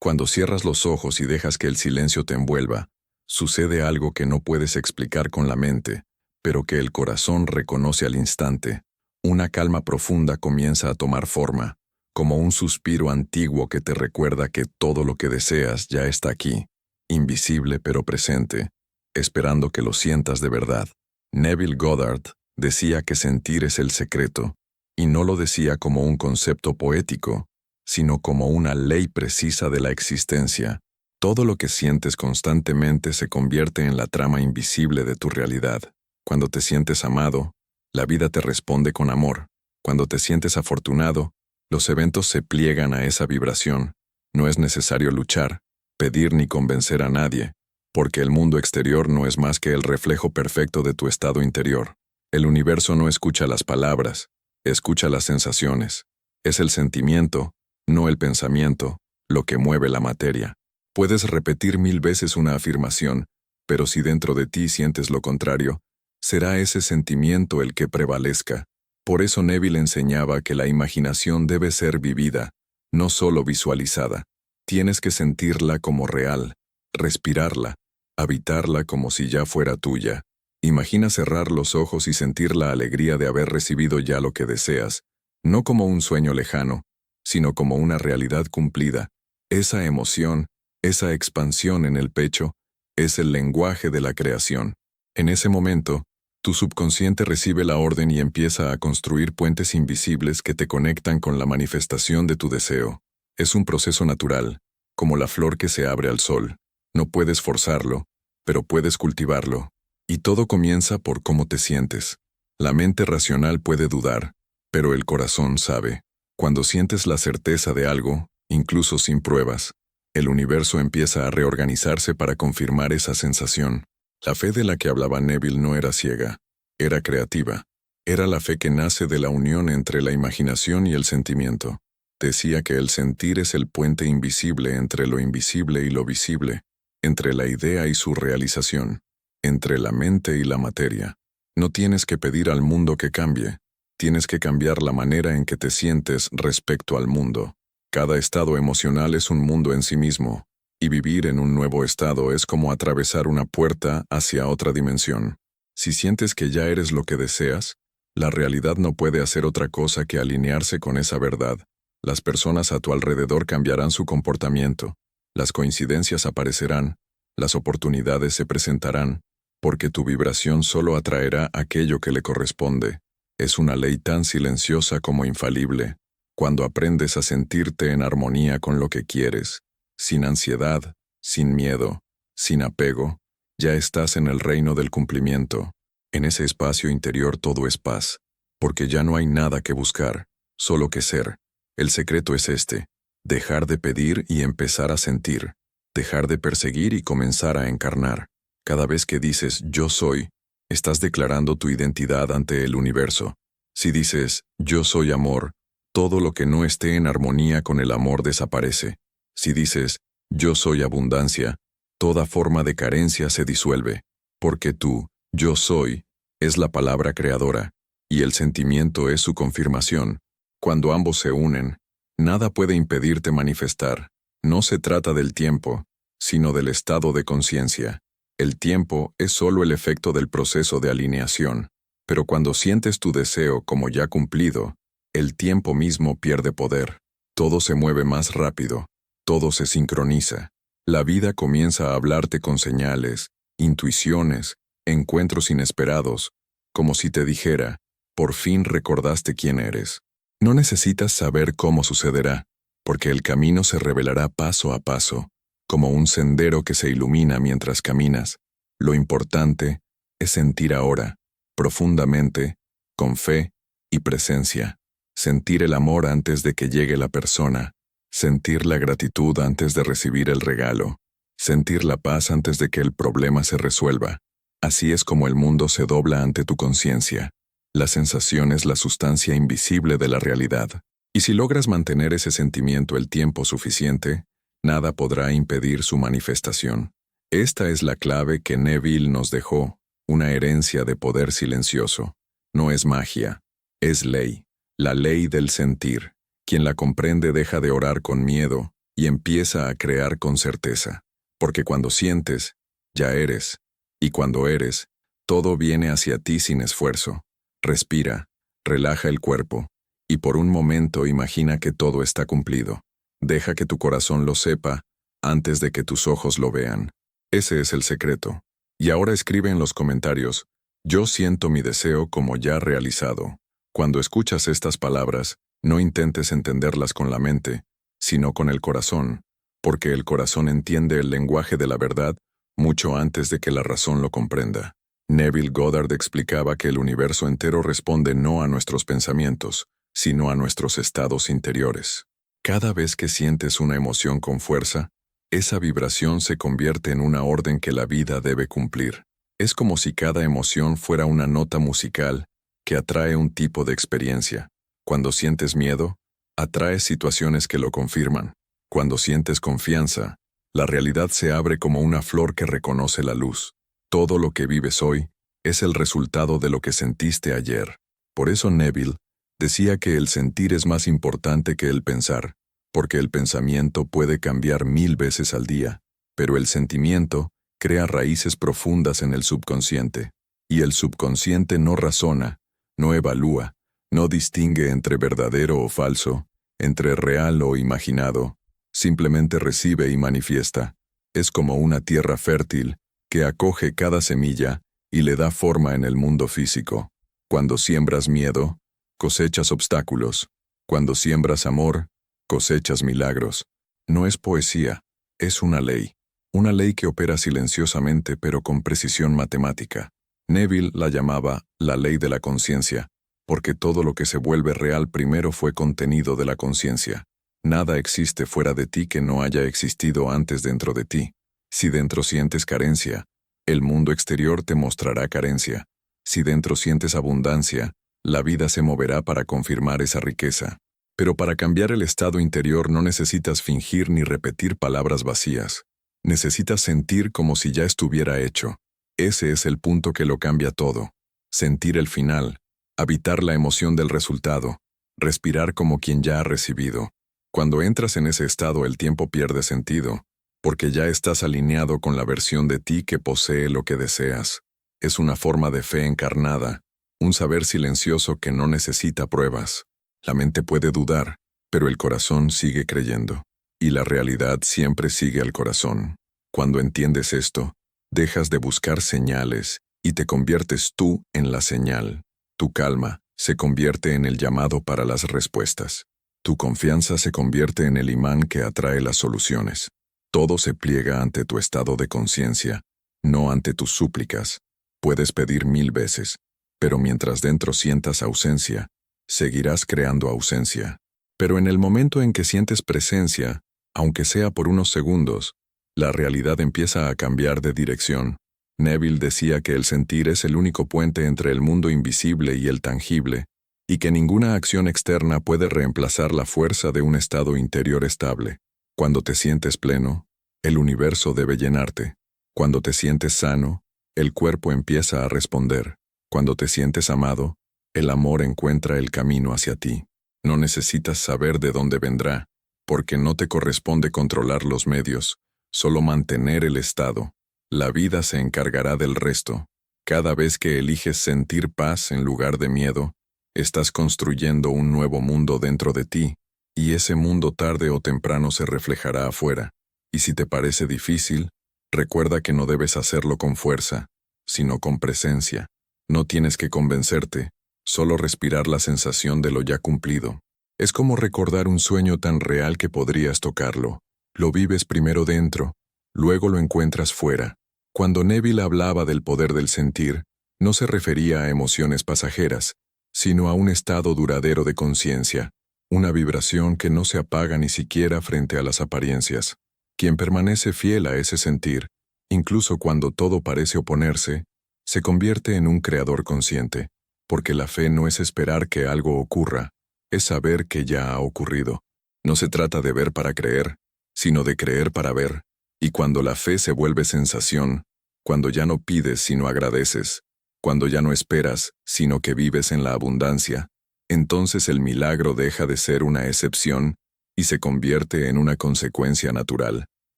Cuando cierras los ojos y dejas que el silencio te envuelva, sucede algo que no puedes explicar con la mente, pero que el corazón reconoce al instante. Una calma profunda comienza a tomar forma, como un suspiro antiguo que te recuerda que todo lo que deseas ya está aquí, invisible pero presente, esperando que lo sientas de verdad. Neville Goddard decía que sentir es el secreto, y no lo decía como un concepto poético, sino como una ley precisa de la existencia. Todo lo que sientes constantemente se convierte en la trama invisible de tu realidad. Cuando te sientes amado, la vida te responde con amor. Cuando te sientes afortunado, los eventos se pliegan a esa vibración. No es necesario luchar, pedir ni convencer a nadie, porque el mundo exterior no es más que el reflejo perfecto de tu estado interior. El universo no escucha las palabras, escucha las sensaciones. Es el sentimiento, no el pensamiento, lo que mueve la materia. Puedes repetir 1000 veces una afirmación, pero si dentro de ti sientes lo contrario, será ese sentimiento el que prevalezca. Por eso Neville enseñaba que la imaginación debe ser vivida, no solo visualizada. Tienes que sentirla como real, respirarla, habitarla como si ya fuera tuya. Imagina cerrar los ojos y sentir la alegría de haber recibido ya lo que deseas, no como un sueño lejano, sino como una realidad cumplida. Esa emoción, esa expansión en el pecho, es el lenguaje de la creación. En ese momento, tu subconsciente recibe la orden y empieza a construir puentes invisibles que te conectan con la manifestación de tu deseo. Es un proceso natural, como la flor que se abre al sol. No puedes forzarlo, pero puedes cultivarlo. Y todo comienza por cómo te sientes. La mente racional puede dudar, pero el corazón sabe. Cuando sientes la certeza de algo, incluso sin pruebas, el universo empieza a reorganizarse para confirmar esa sensación. La fe de la que hablaba Neville no era ciega, era creativa. Era la fe que nace de la unión entre la imaginación y el sentimiento. Decía que el sentir es el puente invisible entre lo invisible y lo visible, entre la idea y su realización, entre la mente y la materia. No tienes que pedir al mundo que cambie, tienes que cambiar la manera en que te sientes respecto al mundo. Cada estado emocional es un mundo en sí mismo, y vivir en un nuevo estado es como atravesar una puerta hacia otra dimensión. Si sientes que ya eres lo que deseas, la realidad no puede hacer otra cosa que alinearse con esa verdad. Las personas a tu alrededor cambiarán su comportamiento, las coincidencias aparecerán, las oportunidades se presentarán, porque tu vibración solo atraerá aquello que le corresponde. Es una ley tan silenciosa como infalible. Cuando aprendes a sentirte en armonía con lo que quieres, sin ansiedad, sin miedo, sin apego, ya estás en el reino del cumplimiento. En ese espacio interior todo es paz, porque ya no hay nada que buscar, solo que ser. El secreto es este: dejar de pedir y empezar a sentir, dejar de perseguir y comenzar a encarnar. Cada vez que dices yo soy, estás declarando tu identidad ante el universo. Si dices yo soy amor, todo lo que no esté en armonía con el amor desaparece. Si dices yo soy abundancia, toda forma de carencia se disuelve, porque tú, yo soy, es la palabra creadora, y el sentimiento es su confirmación. Cuando ambos se unen, nada puede impedirte manifestar. No se trata del tiempo, sino del estado de conciencia. El tiempo es solo el efecto del proceso de alineación, pero cuando sientes tu deseo como ya cumplido, el tiempo mismo pierde poder. Todo se mueve más rápido, todo se sincroniza. La vida comienza a hablarte con señales, intuiciones, encuentros inesperados, como si te dijera, por fin recordaste quién eres. No necesitas saber cómo sucederá, porque el camino se revelará paso a paso, como un sendero que se ilumina mientras caminas. Lo importante es sentir ahora, profundamente, con fe y presencia. Sentir el amor antes de que llegue la persona, sentir la gratitud antes de recibir el regalo, sentir la paz antes de que el problema se resuelva. Así es como el mundo se dobla ante tu conciencia. La sensación es la sustancia invisible de la realidad. Y si logras mantener ese sentimiento el tiempo suficiente, nada podrá impedir su manifestación. Esta es la clave que Neville nos dejó, una herencia de poder silencioso. No es magia, es ley. La ley del sentir. Quien la comprende deja de orar con miedo, y empieza a crear con certeza, porque cuando sientes, ya eres, y cuando eres, todo viene hacia ti sin esfuerzo. Respira, relaja el cuerpo, y por un momento imagina que todo está cumplido. Deja que tu corazón lo sepa antes de que tus ojos lo vean. Ese es el secreto. Y ahora escribe en los comentarios: yo siento mi deseo como ya realizado. Cuando escuchas estas palabras, no intentes entenderlas con la mente, sino con el corazón, porque el corazón entiende el lenguaje de la verdad mucho antes de que la razón lo comprenda. Neville Goddard explicaba que el universo entero responde no a nuestros pensamientos, sino a nuestros estados interiores. Cada vez que sientes una emoción con fuerza, esa vibración se convierte en una orden que la vida debe cumplir. Es como si cada emoción fuera una nota musical que atrae un tipo de experiencia. Cuando sientes miedo, atraes situaciones que lo confirman. Cuando sientes confianza, la realidad se abre como una flor que reconoce la luz. Todo lo que vives hoy es el resultado de lo que sentiste ayer. Por eso Neville decía que el sentir es más importante que el pensar, porque el pensamiento puede cambiar 1000 veces al día, pero el sentimiento crea raíces profundas en el subconsciente, y el subconsciente no razona, no evalúa, no distingue entre verdadero o falso, entre real o imaginado, simplemente recibe y manifiesta. Es como una tierra fértil que acoge cada semilla y le da forma en el mundo físico. Cuando siembras miedo, cosechas obstáculos. Cuando siembras amor, cosechas milagros. No es poesía, es una ley que opera silenciosamente pero con precisión matemática. Neville la llamaba la ley de la conciencia, porque todo lo que se vuelve real primero fue contenido de la conciencia. Nada existe fuera de ti que no haya existido antes dentro de ti. Si dentro sientes carencia, el mundo exterior te mostrará carencia. Si dentro sientes abundancia, la vida se moverá para confirmar esa riqueza. Pero para cambiar el estado interior no necesitas fingir ni repetir palabras vacías. Necesitas sentir como si ya estuviera hecho. Ese es el punto que lo cambia todo. Sentir el final, habitar la emoción del resultado, respirar como quien ya ha recibido. Cuando entras en ese estado el tiempo pierde sentido, porque ya estás alineado con la versión de ti que posee lo que deseas. Es una forma de fe encarnada, un saber silencioso que no necesita pruebas. La mente puede dudar, pero el corazón sigue creyendo. Y la realidad siempre sigue al corazón. Cuando entiendes esto, dejas de buscar señales y te conviertes tú en la señal. Tu calma se convierte en el llamado para las respuestas. Tu confianza se convierte en el imán que atrae las soluciones. Todo se pliega ante tu estado de conciencia, no ante tus súplicas. Puedes pedir 1000 veces, pero mientras dentro sientas ausencia, seguirás creando ausencia. Pero en el momento en que sientes presencia, aunque sea por unos segundos, la realidad empieza a cambiar de dirección. Neville decía que el sentir es el único puente entre el mundo invisible y el tangible, y que ninguna acción externa puede reemplazar la fuerza de un estado interior estable. Cuando te sientes pleno, el universo debe llenarte. Cuando te sientes sano, el cuerpo empieza a responder. Cuando te sientes amado, el amor encuentra el camino hacia ti. No necesitas saber de dónde vendrá, porque no te corresponde controlar los medios, solo mantener el estado. La vida se encargará del resto. Cada vez que eliges sentir paz en lugar de miedo, estás construyendo un nuevo mundo dentro de ti, y ese mundo tarde o temprano se reflejará afuera. Y si te parece difícil, recuerda que no debes hacerlo con fuerza, sino con presencia. No tienes que convencerte, solo respirar la sensación de lo ya cumplido. Es como recordar un sueño tan real que podrías tocarlo. Lo vives primero dentro, luego lo encuentras fuera. Cuando Neville hablaba del poder del sentir, no se refería a emociones pasajeras, sino a un estado duradero de conciencia, una vibración que no se apaga ni siquiera frente a las apariencias. Quien permanece fiel a ese sentir, incluso cuando todo parece oponerse, se convierte en un creador consciente, porque la fe no es esperar que algo ocurra, es saber que ya ha ocurrido. No se trata de ver para creer, sino de creer para ver. Y cuando la fe se vuelve sensación, cuando ya no pides sino agradeces, cuando ya no esperas sino que vives en la abundancia, entonces el milagro deja de ser una excepción y se convierte en una consecuencia natural.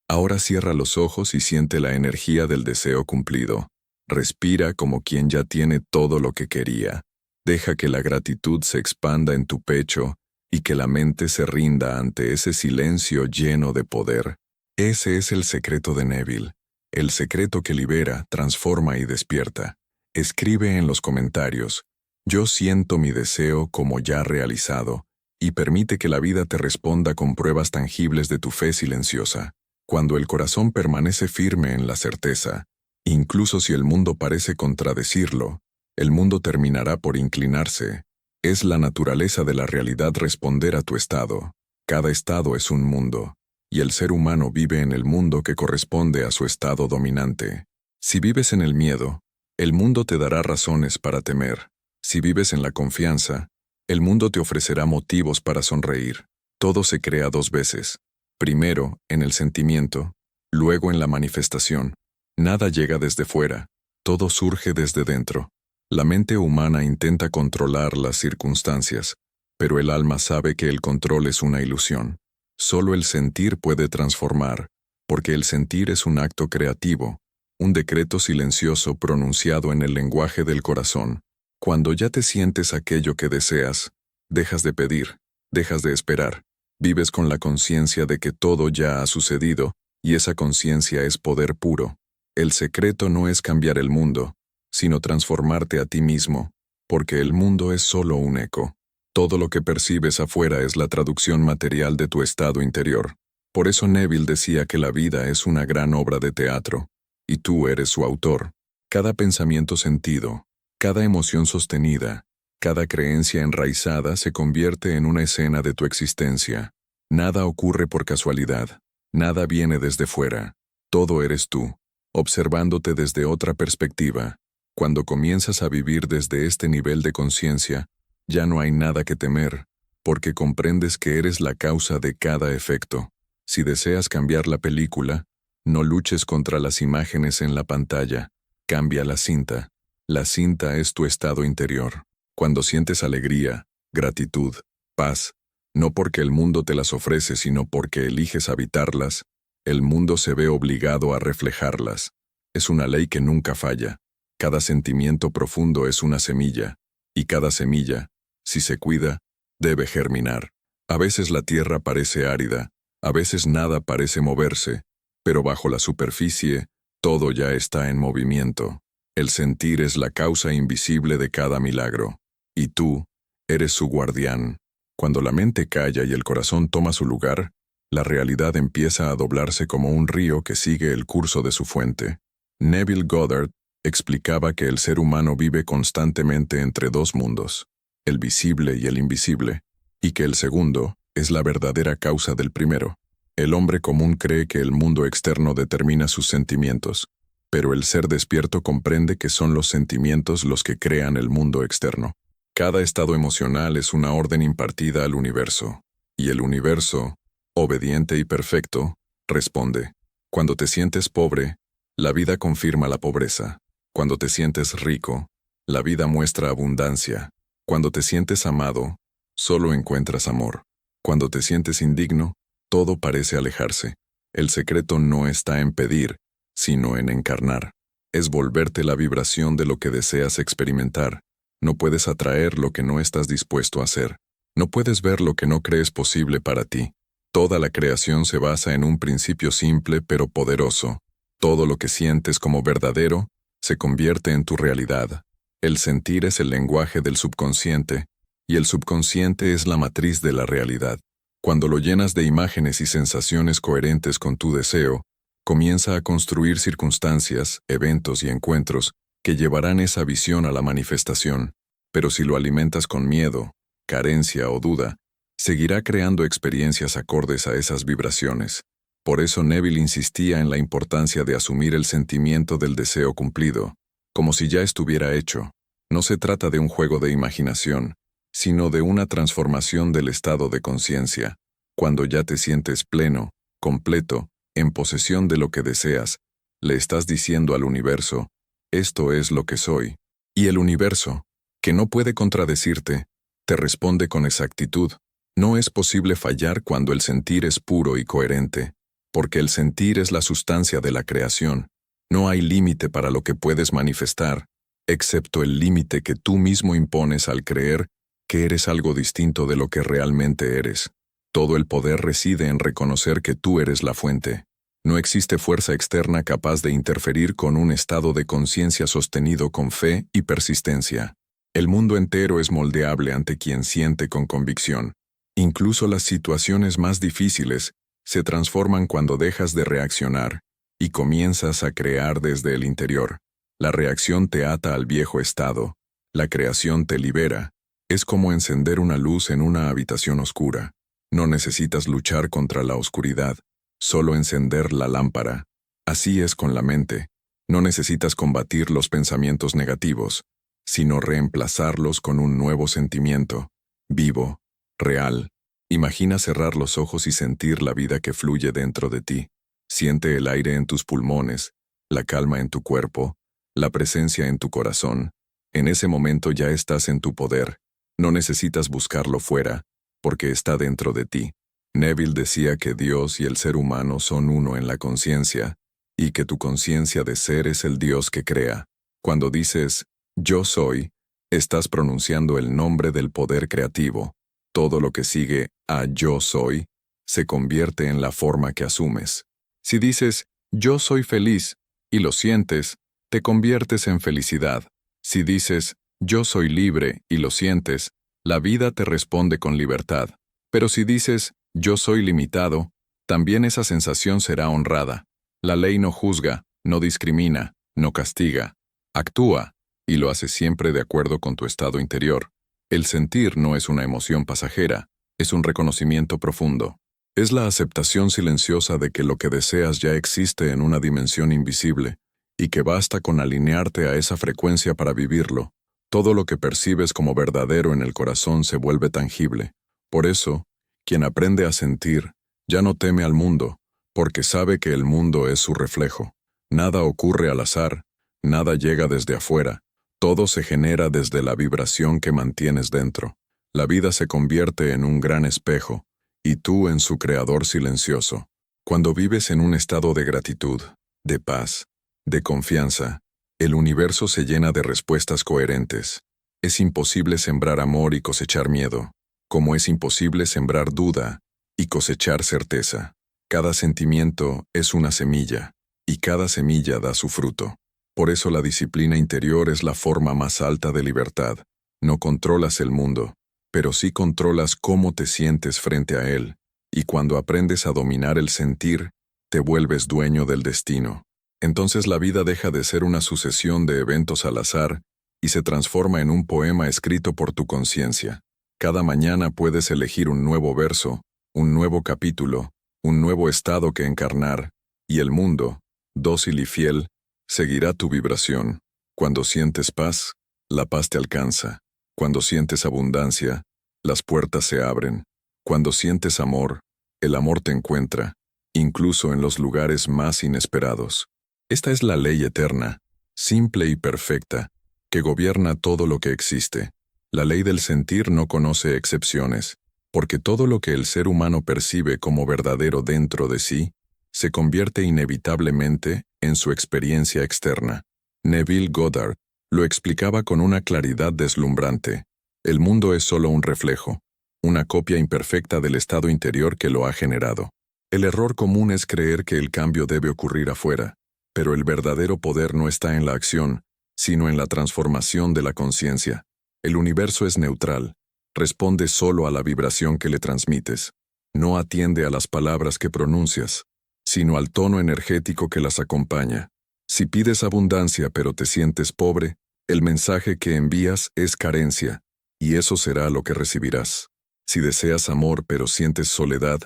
Ahora cierra los ojos y siente la energía del deseo cumplido. Respira como quien ya tiene todo lo que quería. Deja que la gratitud se expanda en tu pecho y que la mente se rinda ante ese silencio lleno de poder. Ese es el secreto de Neville. El secreto que libera, transforma y despierta. Escribe en los comentarios: yo siento mi deseo como ya realizado, y permite que la vida te responda con pruebas tangibles de tu fe silenciosa. Cuando el corazón permanece firme en la certeza, incluso si el mundo parece contradecirlo, el mundo terminará por inclinarse. Es la naturaleza de la realidad responder a tu estado. Cada estado es un mundo, y el ser humano vive en el mundo que corresponde a su estado dominante. Si vives en el miedo, el mundo te dará razones para temer. Si vives en la confianza, el mundo te ofrecerá motivos para sonreír. Todo se crea dos veces. Primero, en el sentimiento, luego en la manifestación. Nada llega desde fuera, todo surge desde dentro. La mente humana intenta controlar las circunstancias, pero el alma sabe que el control es una ilusión. Solo el sentir puede transformar, porque el sentir es un acto creativo, un decreto silencioso pronunciado en el lenguaje del corazón. Cuando ya te sientes aquello que deseas, dejas de pedir, dejas de esperar. Vives con la conciencia de que todo ya ha sucedido, y esa conciencia es poder puro. El secreto no es cambiar el mundo, sino transformarte a ti mismo, porque el mundo es solo un eco. Todo lo que percibes afuera es la traducción material de tu estado interior. Por eso Neville decía que la vida es una gran obra de teatro, y tú eres su autor. Cada pensamiento sentido, cada emoción sostenida, cada creencia enraizada se convierte en una escena de tu existencia. Nada ocurre por casualidad, nada viene desde fuera. Todo eres tú, observándote desde otra perspectiva. Cuando comienzas a vivir desde este nivel de conciencia, ya no hay nada que temer, porque comprendes que eres la causa de cada efecto. Si deseas cambiar la película, no luches contra las imágenes en la pantalla, cambia la cinta. La cinta es tu estado interior. Cuando sientes alegría, gratitud, paz, no porque el mundo te las ofrece, sino porque eliges habitarlas, el mundo se ve obligado a reflejarlas. Es una ley que nunca falla. Cada sentimiento profundo es una semilla, y cada semilla, si se cuida, debe germinar. A veces la tierra parece árida, a veces nada parece moverse, pero bajo la superficie, todo ya está en movimiento. El sentir es la causa invisible de cada milagro, y tú eres su guardián. Cuando la mente calla y el corazón toma su lugar, la realidad empieza a doblarse como un río que sigue el curso de su fuente. Neville Goddard explicaba que el ser humano vive constantemente entre dos mundos, el visible y el invisible, y que el segundo es la verdadera causa del primero. El hombre común cree que el mundo externo determina sus sentimientos, pero el ser despierto comprende que son los sentimientos los que crean el mundo externo. Cada estado emocional es una orden impartida al universo, y el universo, obediente y perfecto, responde. Cuando te sientes pobre, la vida confirma la pobreza. Cuando te sientes rico, la vida muestra abundancia. Cuando te sientes amado, solo encuentras amor. Cuando te sientes indigno, todo parece alejarse. El secreto no está en pedir, sino en encarnar. Es volverte la vibración de lo que deseas experimentar. No puedes atraer lo que no estás dispuesto a hacer. No puedes ver lo que no crees posible para ti. Toda la creación se basa en un principio simple pero poderoso. Todo lo que sientes como verdadero se convierte en tu realidad. El sentir es el lenguaje del subconsciente, y el subconsciente es la matriz de la realidad. Cuando lo llenas de imágenes y sensaciones coherentes con tu deseo, comienza a construir circunstancias, eventos y encuentros que llevarán esa visión a la manifestación. Pero si lo alimentas con miedo, carencia o duda, seguirá creando experiencias acordes a esas vibraciones. Por eso Neville insistía en la importancia de asumir el sentimiento del deseo cumplido, como si ya estuviera hecho. No se trata de un juego de imaginación, sino de una transformación del estado de conciencia. Cuando ya te sientes pleno, completo, en posesión de lo que deseas, le estás diciendo al universo, esto es lo que soy. Y el universo, que no puede contradecirte, te responde con exactitud, No es posible fallar cuando el sentir es puro y coherente, porque el sentir es la sustancia de la creación. No hay límite para lo que puedes manifestar, excepto el límite que tú mismo impones al creer que eres algo distinto de lo que realmente eres. Todo el poder reside en reconocer que tú eres la fuente. No existe fuerza externa capaz de interferir con un estado de conciencia sostenido con fe y persistencia. El mundo entero es moldeable ante quien siente con convicción. Incluso las situaciones más difíciles se transforman cuando dejas de reaccionar y comienzas a crear desde el interior. La reacción te ata al viejo estado. La creación te libera. Es como encender una luz en una habitación oscura. No necesitas luchar contra la oscuridad, solo encender la lámpara. Así es con la mente. No necesitas combatir los pensamientos negativos, sino reemplazarlos con un nuevo sentimiento, vivo, real. Imagina cerrar los ojos y sentir la vida que fluye dentro de ti. Siente el aire en tus pulmones, la calma en tu cuerpo, la presencia en tu corazón. En ese momento ya estás en tu poder. No necesitas buscarlo fuera, porque está dentro de ti. Neville decía que Dios y el ser humano son uno en la conciencia, y que tu conciencia de ser es el Dios que crea. Cuando dices, yo soy, estás pronunciando el nombre del poder creativo. Todo lo que sigue a yo soy se convierte en la forma que asumes. Si dices, yo soy feliz, y lo sientes, te conviertes en felicidad. Si dices, yo soy libre, y lo sientes, la vida te responde con libertad. Pero si dices, yo soy limitado, también esa sensación será honrada. La ley no juzga, no discrimina, no castiga. Actúa, y lo hace siempre de acuerdo con tu estado interior. El sentir no es una emoción pasajera, es un reconocimiento profundo. Es la aceptación silenciosa de que lo que deseas ya existe en una dimensión invisible, y que basta con alinearte a esa frecuencia para vivirlo. Todo lo que percibes como verdadero en el corazón se vuelve tangible. Por eso, quien aprende a sentir, ya no teme al mundo, porque sabe que el mundo es su reflejo. Nada ocurre al azar, nada llega desde afuera, todo se genera desde la vibración que mantienes dentro. La vida se convierte en un gran espejo, y tú en su creador silencioso. Cuando vives en un estado de gratitud, de paz, de confianza, el universo se llena de respuestas coherentes. Es imposible sembrar amor y cosechar miedo, como es imposible sembrar duda y cosechar certeza. Cada sentimiento es una semilla, y cada semilla da su fruto. Por eso la disciplina interior es la forma más alta de libertad. No controlas el mundo, pero sí controlas cómo te sientes frente a él, y cuando aprendes a dominar el sentir, te vuelves dueño del destino. Entonces la vida deja de ser una sucesión de eventos al azar y se transforma en un poema escrito por tu conciencia. Cada mañana puedes elegir un nuevo verso, un nuevo capítulo, un nuevo estado que encarnar, y el mundo, dócil y fiel, seguirá tu vibración. Cuando sientes paz, la paz te alcanza. Cuando sientes abundancia, las puertas se abren. Cuando sientes amor, el amor te encuentra, incluso en los lugares más inesperados. Esta es la ley eterna, simple y perfecta, que gobierna todo lo que existe. La ley del sentir no conoce excepciones, porque todo lo que el ser humano percibe como verdadero dentro de sí, se convierte inevitablemente en su experiencia externa. Neville Goddard lo explicaba con una claridad deslumbrante. El mundo es solo un reflejo, una copia imperfecta del estado interior que lo ha generado. El error común es creer que el cambio debe ocurrir afuera, pero el verdadero poder no está en la acción, sino en la transformación de la conciencia. El universo es neutral, responde solo a la vibración que le transmites. No atiende a las palabras que pronuncias, sino al tono energético que las acompaña. Si pides abundancia pero te sientes pobre, el mensaje que envías es carencia, y eso será lo que recibirás. Si deseas amor pero sientes soledad,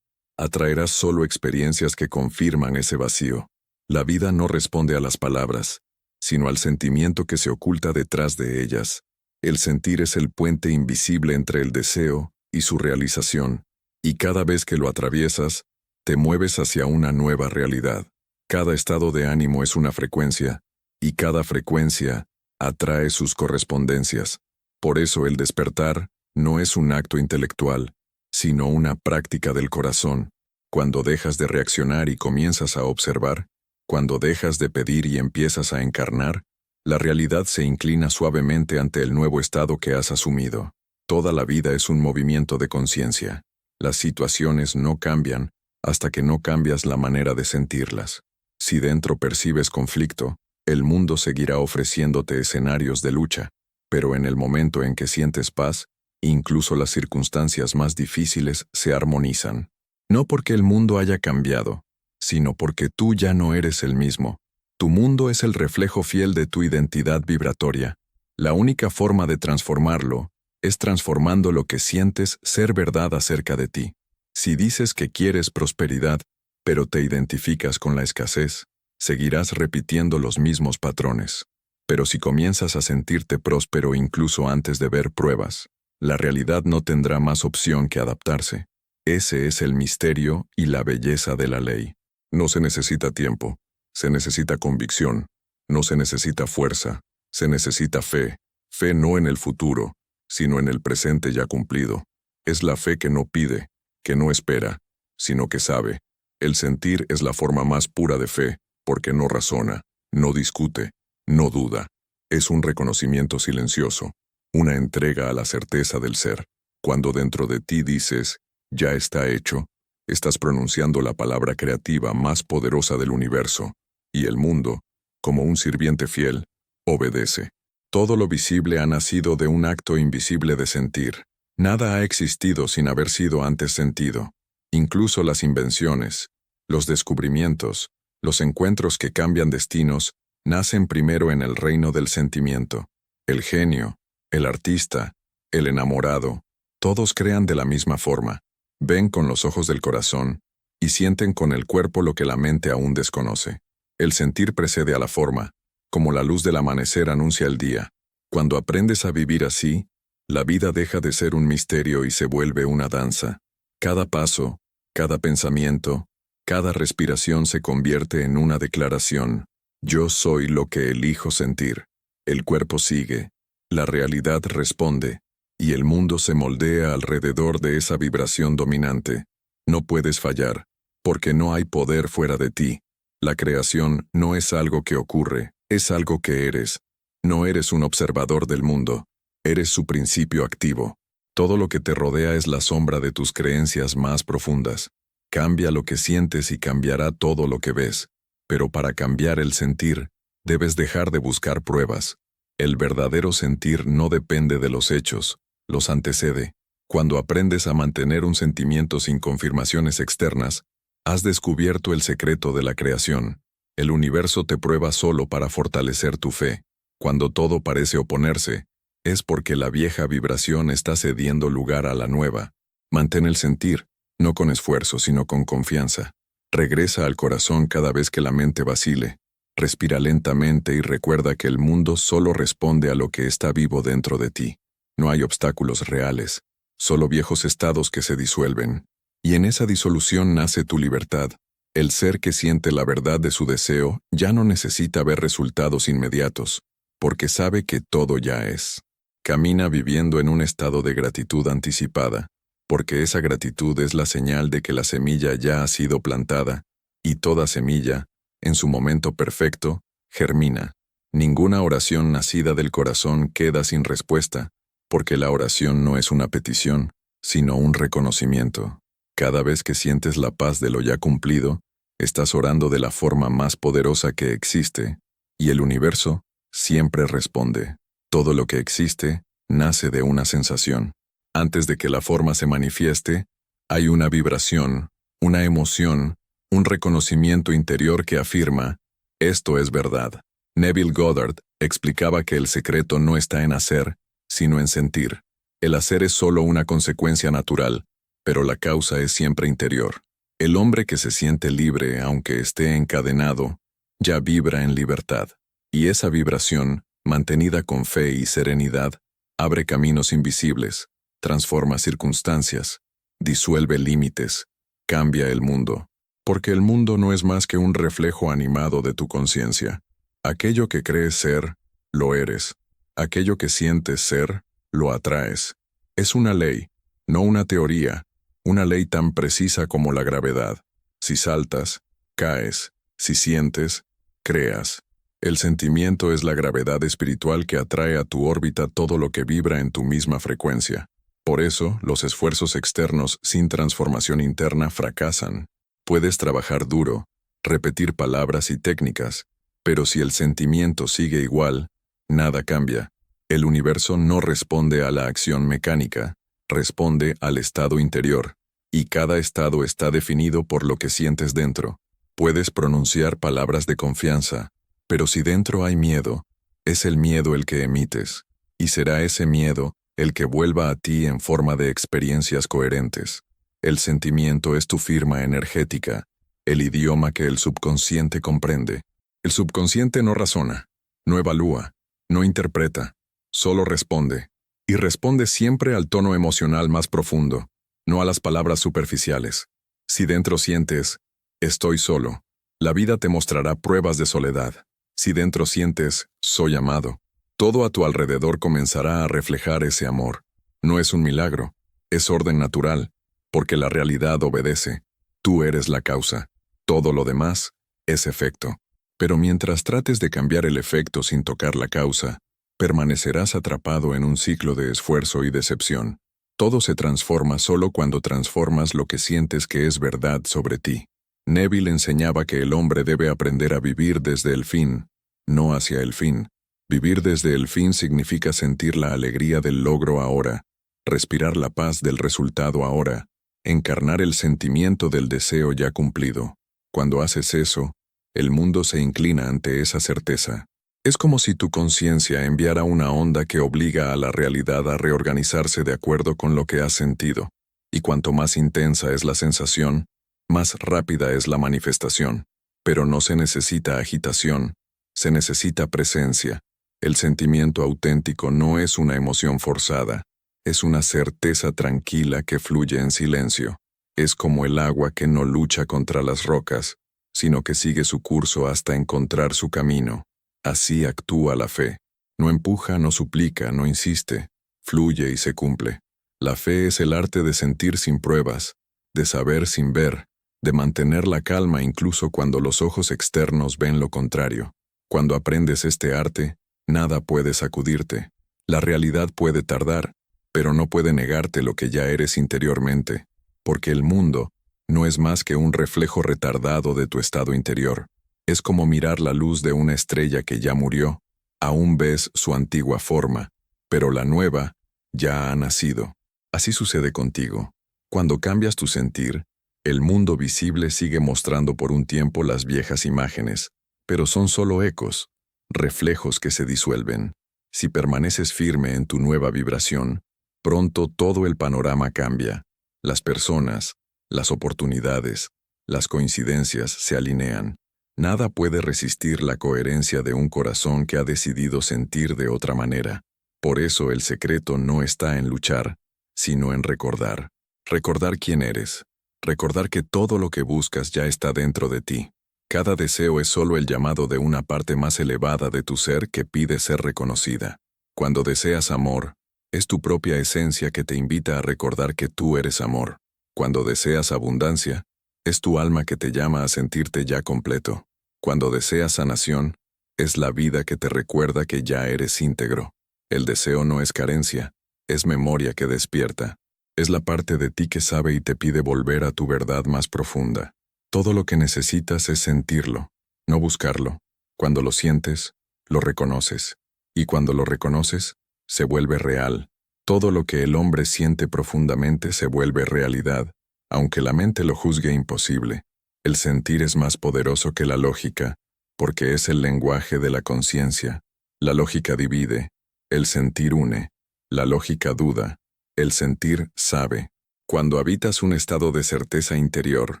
atraerás solo experiencias que confirman ese vacío. La vida no responde a las palabras, sino al sentimiento que se oculta detrás de ellas. El sentir es el puente invisible entre el deseo y su realización, y cada vez que lo atraviesas, te mueves hacia una nueva realidad. Cada estado de ánimo es una frecuencia, y cada frecuencia atrae sus correspondencias. Por eso el despertar no es un acto intelectual, sino una práctica del corazón. Cuando dejas de reaccionar y comienzas a observar, cuando dejas de pedir y empiezas a encarnar, la realidad se inclina suavemente ante el nuevo estado que has asumido. Toda la vida es un movimiento de conciencia. Las situaciones no cambian hasta que no cambias la manera de sentirlas. Si dentro percibes conflicto, el mundo seguirá ofreciéndote escenarios de lucha, pero en el momento en que sientes paz, incluso las circunstancias más difíciles se armonizan. No porque el mundo haya cambiado, sino porque tú ya no eres el mismo. Tu mundo es el reflejo fiel de tu identidad vibratoria. La única forma de transformarlo es transformando lo que sientes ser verdad acerca de ti. Si dices que quieres prosperidad, pero te identificas con la escasez, seguirás repitiendo los mismos patrones. Pero si comienzas a sentirte próspero incluso antes de ver pruebas, la realidad no tendrá más opción que adaptarse. Ese es el misterio y la belleza de la ley. No se necesita tiempo, se necesita convicción, no se necesita fuerza, se necesita fe. Fe no en el futuro, sino en el presente ya cumplido. Es la fe que no pide, que no espera, sino que sabe. El sentir es la forma más pura de fe, porque no razona, no discute, no duda. Es un reconocimiento silencioso, una entrega a la certeza del ser. Cuando dentro de ti dices, ya está hecho, estás pronunciando la palabra creativa más poderosa del universo, y el mundo, como un sirviente fiel, obedece. Todo lo visible ha nacido de un acto invisible de sentir. Nada ha existido sin haber sido antes sentido. Incluso las invenciones, los descubrimientos, los encuentros que cambian destinos, nacen primero en el reino del sentimiento. El genio, el artista, el enamorado, todos crean de la misma forma. Ven con los ojos del corazón y sienten con el cuerpo lo que la mente aún desconoce. El sentir precede a la forma, como la luz del amanecer anuncia el día. Cuando aprendes a vivir así, la vida deja de ser un misterio y se vuelve una danza. Cada paso, cada pensamiento, cada respiración se convierte en una declaración. Yo soy lo que elijo sentir. El cuerpo sigue, la realidad responde, y el mundo se moldea alrededor de esa vibración dominante. No puedes fallar, porque no hay poder fuera de ti. La creación no es algo que ocurre, es algo que eres. No eres un observador del mundo, eres su principio activo. Todo lo que te rodea es la sombra de tus creencias más profundas. Cambia lo que sientes y cambiará todo lo que ves. Pero para cambiar el sentir, debes dejar de buscar pruebas. El verdadero sentir no depende de los hechos, los antecede. Cuando aprendes a mantener un sentimiento sin confirmaciones externas, has descubierto el secreto de la creación. El universo te prueba solo para fortalecer tu fe. Cuando todo parece oponerse, es porque la vieja vibración está cediendo lugar a la nueva. Mantén el sentir, no con esfuerzo, sino con confianza. Regresa al corazón cada vez que la mente vacile. Respira lentamente y recuerda que el mundo solo responde a lo que está vivo dentro de ti. No hay obstáculos reales, solo viejos estados que se disuelven. Y en esa disolución nace tu libertad. El ser que siente la verdad de su deseo ya no necesita ver resultados inmediatos, porque sabe que todo ya es. Camina viviendo en un estado de gratitud anticipada, porque esa gratitud es la señal de que la semilla ya ha sido plantada, y toda semilla, en su momento perfecto, germina. Ninguna oración nacida del corazón queda sin respuesta, porque la oración no es una petición, sino un reconocimiento. Cada vez que sientes la paz de lo ya cumplido, estás orando de la forma más poderosa que existe, y el universo siempre responde. Todo lo que existe nace de una sensación. Antes de que la forma se manifieste, hay una vibración, una emoción, un reconocimiento interior que afirma, esto es verdad. Neville Goddard explicaba que el secreto no está en hacer, sino en sentir. El hacer es solo una consecuencia natural, pero la causa es siempre interior. El hombre que se siente libre, aunque esté encadenado, ya vibra en libertad. Y esa vibración, mantenida con fe y serenidad, abre caminos invisibles, transforma circunstancias, disuelve límites, cambia el mundo. Porque el mundo no es más que un reflejo animado de tu conciencia. Aquello que crees ser, lo eres. Aquello que sientes ser, lo atraes. Es una ley, no una teoría, una ley tan precisa como la gravedad. Si saltas, caes. Si sientes, creas. El sentimiento es la gravedad espiritual que atrae a tu órbita todo lo que vibra en tu misma frecuencia. Por eso, los esfuerzos externos sin transformación interna fracasan. Puedes trabajar duro, repetir palabras y técnicas, pero si el sentimiento sigue igual, nada cambia. El universo no responde a la acción mecánica, responde al estado interior, y cada estado está definido por lo que sientes dentro. Puedes pronunciar palabras de confianza, pero si dentro hay miedo, es el miedo el que emites, y será ese miedo el que vuelva a ti en forma de experiencias coherentes. El sentimiento es tu firma energética, el idioma que el subconsciente comprende. El subconsciente no razona, no evalúa, no interpreta, solo responde. Y responde siempre al tono emocional más profundo, no a las palabras superficiales. Si dentro sientes, estoy solo, la vida te mostrará pruebas de soledad. Si dentro sientes, soy amado, todo a tu alrededor comenzará a reflejar ese amor. No es un milagro, es orden natural, porque la realidad obedece. Tú eres la causa. Todo lo demás es efecto. Pero mientras trates de cambiar el efecto sin tocar la causa, permanecerás atrapado en un ciclo de esfuerzo y decepción. Todo se transforma solo cuando transformas lo que sientes que es verdad sobre ti. Neville enseñaba que el hombre debe aprender a vivir desde el fin, no hacia el fin. Vivir desde el fin significa sentir la alegría del logro ahora, respirar la paz del resultado ahora, encarnar el sentimiento del deseo ya cumplido. Cuando haces eso, el mundo se inclina ante esa certeza. Es como si tu conciencia enviara una onda que obliga a la realidad a reorganizarse de acuerdo con lo que has sentido. Y cuanto más intensa es la sensación, más rápida es la manifestación. Pero no se necesita agitación, se necesita presencia. El sentimiento auténtico no es una emoción forzada, es una certeza tranquila que fluye en silencio. Es como el agua que no lucha contra las rocas, sino que sigue su curso hasta encontrar su camino. Así actúa la fe. No empuja, no suplica, no insiste, fluye y se cumple. La fe es el arte de sentir sin pruebas, de saber sin ver, de mantener la calma incluso cuando los ojos externos ven lo contrario. Cuando aprendes este arte, nada puede sacudirte. La realidad puede tardar, pero no puede negarte lo que ya eres interiormente, porque el mundo no es más que un reflejo retardado de tu estado interior. Es como mirar la luz de una estrella que ya murió. Aún ves su antigua forma, pero la nueva ya ha nacido. Así sucede contigo. Cuando cambias tu sentir, el mundo visible sigue mostrando por un tiempo las viejas imágenes, pero son solo ecos, reflejos que se disuelven. Si permaneces firme en tu nueva vibración, pronto todo el panorama cambia. Las personas, las oportunidades, las coincidencias se alinean. Nada puede resistir la coherencia de un corazón que ha decidido sentir de otra manera. Por eso el secreto no está en luchar, sino en recordar. Recordar quién eres. Recordar que todo lo que buscas ya está dentro de ti. Cada deseo es solo el llamado de una parte más elevada de tu ser que pide ser reconocida. Cuando deseas amor, es tu propia esencia que te invita a recordar que tú eres amor. Cuando deseas abundancia, es tu alma que te llama a sentirte ya completo. Cuando deseas sanación, es la vida que te recuerda que ya eres íntegro. El deseo no es carencia, es memoria que despierta. Es la parte de ti que sabe y te pide volver a tu verdad más profunda. Todo lo que necesitas es sentirlo, no buscarlo. Cuando lo sientes, lo reconoces. Y cuando lo reconoces, se vuelve real. Todo lo que el hombre siente profundamente se vuelve realidad, aunque la mente lo juzgue imposible. El sentir es más poderoso que la lógica, porque es el lenguaje de la conciencia. La lógica divide, el sentir une. La lógica duda, el sentir sabe. Cuando habitas un estado de certeza interior,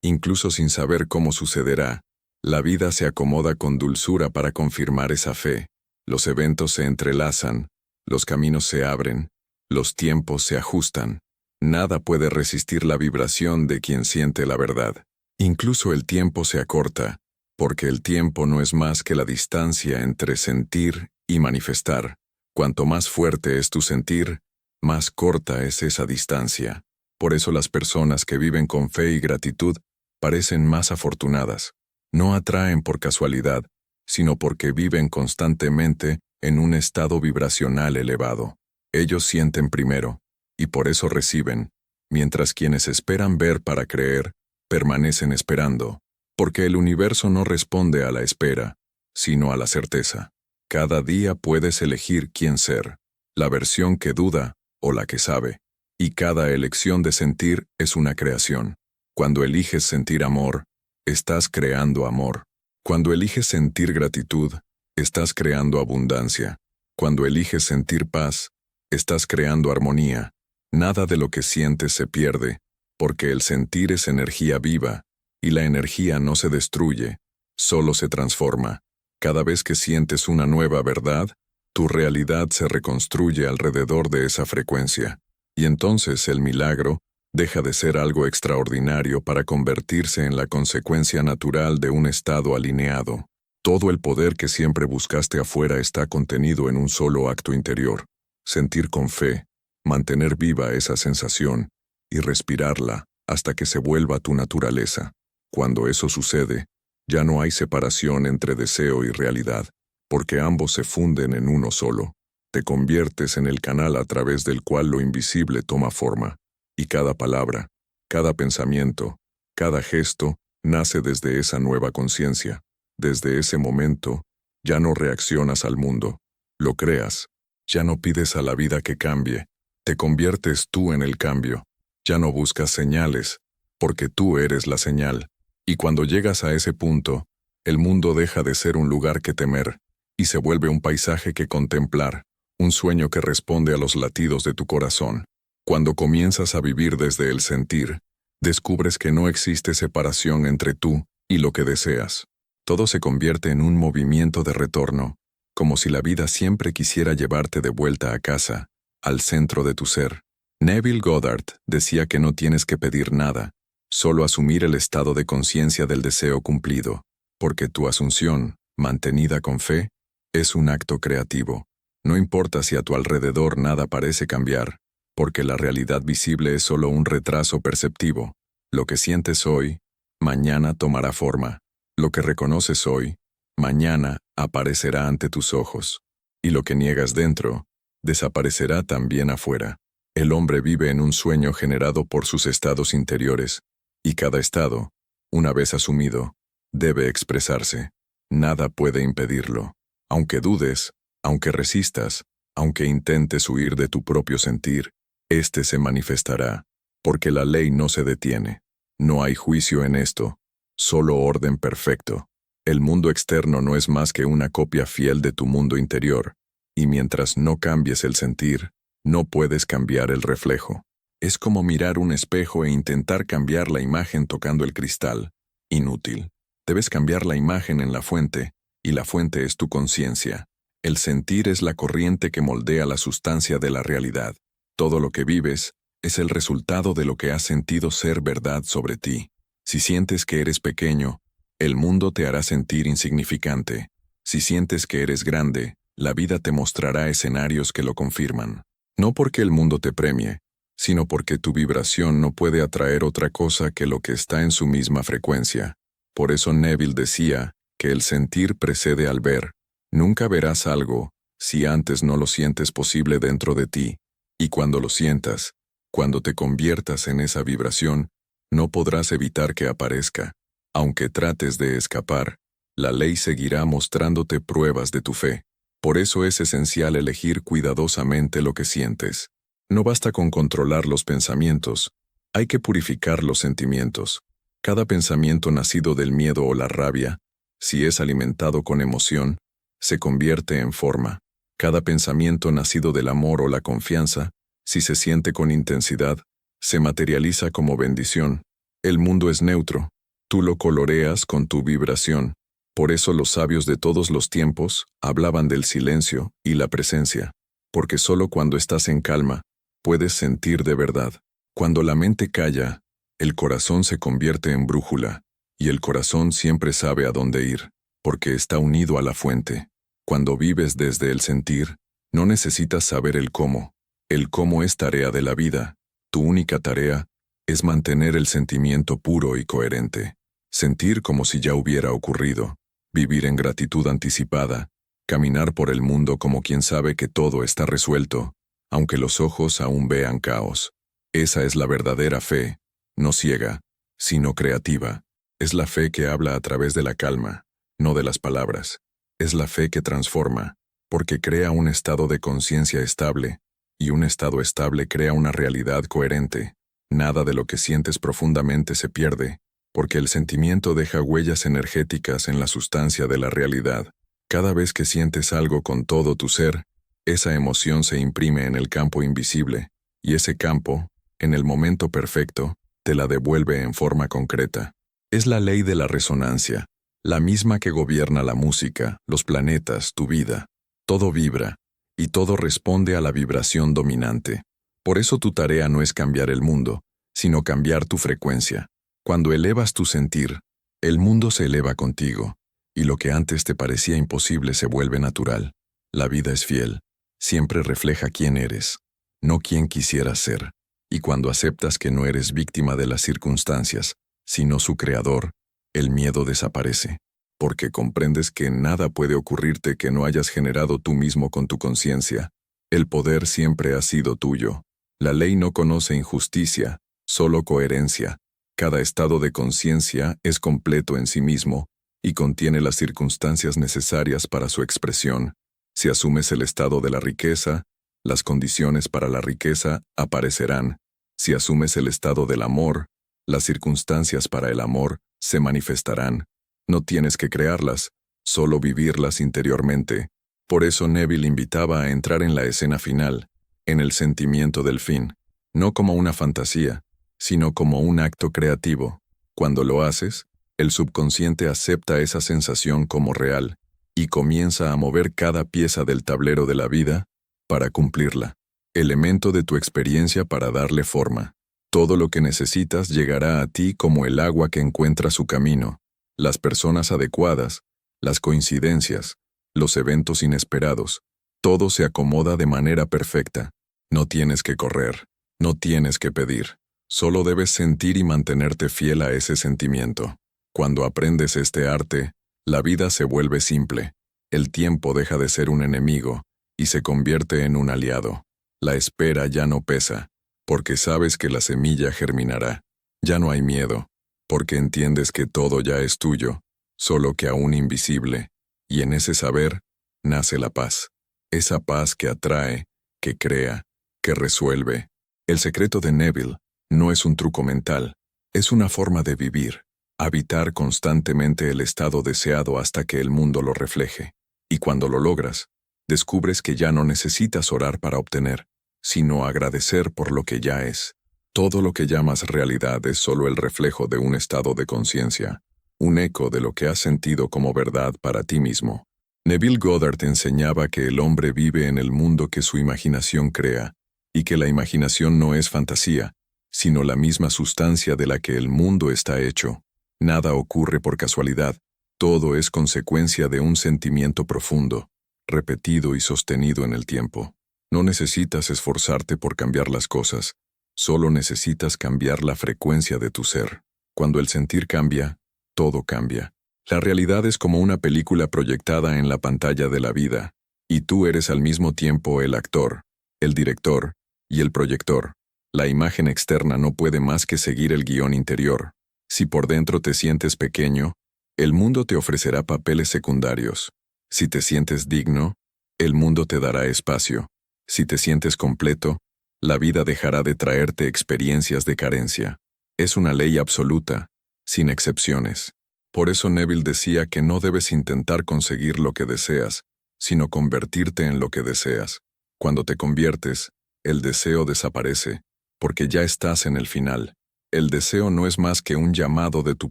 incluso sin saber cómo sucederá, la vida se acomoda con dulzura para confirmar esa fe. Los eventos se entrelazan, los caminos se abren, los tiempos se ajustan. Nada puede resistir la vibración de quien siente la verdad. Incluso el tiempo se acorta, porque el tiempo no es más que la distancia entre sentir y manifestar. Cuanto más fuerte es tu sentir, más corta es esa distancia. Por eso las personas que viven con fe y gratitud parecen más afortunadas. No atraen por casualidad, sino porque viven constantemente en un estado vibracional elevado. Ellos sienten primero, y por eso reciben, mientras quienes esperan ver para creer, permanecen esperando, porque el universo no responde a la espera, sino a la certeza. Cada día puedes elegir quién ser, la versión que duda o la que sabe, y cada elección de sentir es una creación. Cuando eliges sentir amor, estás creando amor. Cuando eliges sentir gratitud, estás creando abundancia. Cuando eliges sentir paz, estás creando armonía. Nada de lo que sientes se pierde, porque el sentir es energía viva, y la energía no se destruye, solo se transforma. Cada vez que sientes una nueva verdad, tu realidad se reconstruye alrededor de esa frecuencia, y entonces el milagro deja de ser algo extraordinario para convertirse en la consecuencia natural de un estado alineado. Todo el poder que siempre buscaste afuera está contenido en un solo acto interior. Sentir con fe, mantener viva esa sensación y respirarla hasta que se vuelva tu naturaleza. Cuando eso sucede, ya no hay separación entre deseo y realidad, porque ambos se funden en uno solo. Te conviertes en el canal a través del cual lo invisible toma forma. Y cada palabra, cada pensamiento, cada gesto nace desde esa nueva conciencia. Desde ese momento, ya no reaccionas al mundo, lo creas. Ya no pides a la vida que cambie, te conviertes tú en el cambio. Ya no buscas señales, porque tú eres la señal. Y cuando llegas a ese punto, el mundo deja de ser un lugar que temer, y se vuelve un paisaje que contemplar, un sueño que responde a los latidos de tu corazón. Cuando comienzas a vivir desde el sentir, descubres que no existe separación entre tú y lo que deseas. Todo se convierte en un movimiento de retorno, como si la vida siempre quisiera llevarte de vuelta a casa, al centro de tu ser. Neville Goddard decía que no tienes que pedir nada, solo asumir el estado de conciencia del deseo cumplido, porque tu asunción, mantenida con fe, es un acto creativo. No importa si a tu alrededor nada parece cambiar, porque la realidad visible es solo un retraso perceptivo. Lo que sientes hoy, mañana tomará forma. Lo que reconoces hoy, mañana aparecerá ante tus ojos. Y lo que niegas dentro, desaparecerá también afuera. El hombre vive en un sueño generado por sus estados interiores, y cada estado, una vez asumido, debe expresarse. Nada puede impedirlo. Aunque dudes, aunque resistas, aunque intentes huir de tu propio sentir, éste se manifestará, porque la ley no se detiene. No hay juicio en esto, solo orden perfecto. El mundo externo no es más que una copia fiel de tu mundo interior, y mientras no cambies el sentir, no puedes cambiar el reflejo. Es como mirar un espejo e intentar cambiar la imagen tocando el cristal. Inútil. Debes cambiar la imagen en la fuente, y la fuente es tu conciencia. El sentir es la corriente que moldea la sustancia de la realidad. Todo lo que vives es el resultado de lo que has sentido ser verdad sobre ti. Si sientes que eres pequeño, el mundo te hará sentir insignificante. Si sientes que eres grande, la vida te mostrará escenarios que lo confirman. No porque el mundo te premie, sino porque tu vibración no puede atraer otra cosa que lo que está en su misma frecuencia. Por eso Neville decía que el sentir precede al ver. Nunca verás algo si antes no lo sientes posible dentro de ti. Y cuando lo sientas, cuando te conviertas en esa vibración, no podrás evitar que aparezca. Aunque trates de escapar, la ley seguirá mostrándote pruebas de tu fe. Por eso es esencial elegir cuidadosamente lo que sientes. No basta con controlar los pensamientos, hay que purificar los sentimientos. Cada pensamiento nacido del miedo o la rabia, si es alimentado con emoción, se convierte en forma. Cada pensamiento nacido del amor o la confianza, si se siente con intensidad, se materializa como bendición. El mundo es neutro, tú lo coloreas con tu vibración. Por eso los sabios de todos los tiempos hablaban del silencio y la presencia, porque solo cuando estás en calma, puedes sentir de verdad. Cuando la mente calla, el corazón se convierte en brújula, y el corazón siempre sabe a dónde ir, porque está unido a la fuente. Cuando vives desde el sentir, no necesitas saber el cómo. El cómo es tarea de la vida. Tu única tarea Es mantener el sentimiento puro y coherente. Sentir como si ya hubiera ocurrido. Vivir en gratitud anticipada. Caminar por el mundo como quien sabe que todo está resuelto, aunque los ojos aún vean caos. Esa es la verdadera fe, no ciega, sino creativa. Es la fe que habla a través de la calma, no de las palabras. Es la fe que transforma, porque crea un estado de conciencia estable, y un estado estable crea una realidad coherente. Nada de lo que sientes profundamente se pierde, porque el sentimiento deja huellas energéticas en la sustancia de la realidad. Cada vez que sientes algo con todo tu ser, esa emoción se imprime en el campo invisible, y ese campo, en el momento perfecto, te la devuelve en forma concreta. Es la ley de la resonancia, la misma que gobierna la música, los planetas, tu vida. Todo vibra, y todo responde a la vibración dominante. Por eso tu tarea no es cambiar el mundo, sino cambiar tu frecuencia. Cuando elevas tu sentir, el mundo se eleva contigo, y lo que antes te parecía imposible se vuelve natural. La vida es fiel, siempre refleja quién eres, no quién quisieras ser. Y cuando aceptas que no eres víctima de las circunstancias, sino su creador, el miedo desaparece, porque comprendes que nada puede ocurrirte que no hayas generado tú mismo con tu conciencia. El poder siempre ha sido tuyo. La ley no conoce injusticia, solo coherencia. Cada estado de conciencia es completo en sí mismo y contiene las circunstancias necesarias para su expresión. Si asumes el estado de la riqueza, las condiciones para la riqueza aparecerán. Si asumes el estado del amor, las circunstancias para el amor se manifestarán. No tienes que crearlas, solo vivirlas interiormente. Por eso Neville invitaba a entrar en la escena final, en el sentimiento del fin, no como una fantasía, sino como un acto creativo. Cuando lo haces, el subconsciente acepta esa sensación como real y comienza a mover cada pieza del tablero de la vida para cumplirla. Elemento de tu experiencia para darle forma. Todo lo que necesitas llegará a ti como el agua que encuentra su camino. Las personas adecuadas, las coincidencias, los eventos inesperados, todo se acomoda de manera perfecta. No tienes que correr, no tienes que pedir. Solo debes sentir y mantenerte fiel a ese sentimiento. Cuando aprendes este arte, la vida se vuelve simple. El tiempo deja de ser un enemigo y se convierte en un aliado. La espera ya no pesa, porque sabes que la semilla germinará. Ya no hay miedo, porque entiendes que todo ya es tuyo, solo que aún invisible, y en ese saber nace la paz. Esa paz que atrae, que crea, que resuelve. El secreto de Neville no es un truco mental, es una forma de vivir, habitar constantemente el estado deseado hasta que el mundo lo refleje. Y cuando lo logras, descubres que ya no necesitas orar para obtener, sino agradecer por lo que ya es. Todo lo que llamas realidad es solo el reflejo de un estado de conciencia, un eco de lo que has sentido como verdad para ti mismo. Neville Goddard enseñaba que el hombre vive en el mundo que su imaginación crea, y que la imaginación no es fantasía, sino la misma sustancia de la que el mundo está hecho. Nada ocurre por casualidad, todo es consecuencia de un sentimiento profundo, repetido y sostenido en el tiempo. No necesitas esforzarte por cambiar las cosas, solo necesitas cambiar la frecuencia de tu ser. Cuando el sentir cambia, todo cambia. La realidad es como una película proyectada en la pantalla de la vida, y tú eres al mismo tiempo el actor, el director y el proyector. La imagen externa no puede más que seguir el guión interior. Si por dentro te sientes pequeño, el mundo te ofrecerá papeles secundarios. Si te sientes digno, el mundo te dará espacio. Si te sientes completo, la vida dejará de traerte experiencias de carencia. Es una ley absoluta, sin excepciones. Por eso Neville decía que no debes intentar conseguir lo que deseas, sino convertirte en lo que deseas. Cuando te conviertes, el deseo desaparece, porque ya estás en el final. El deseo no es más que un llamado de tu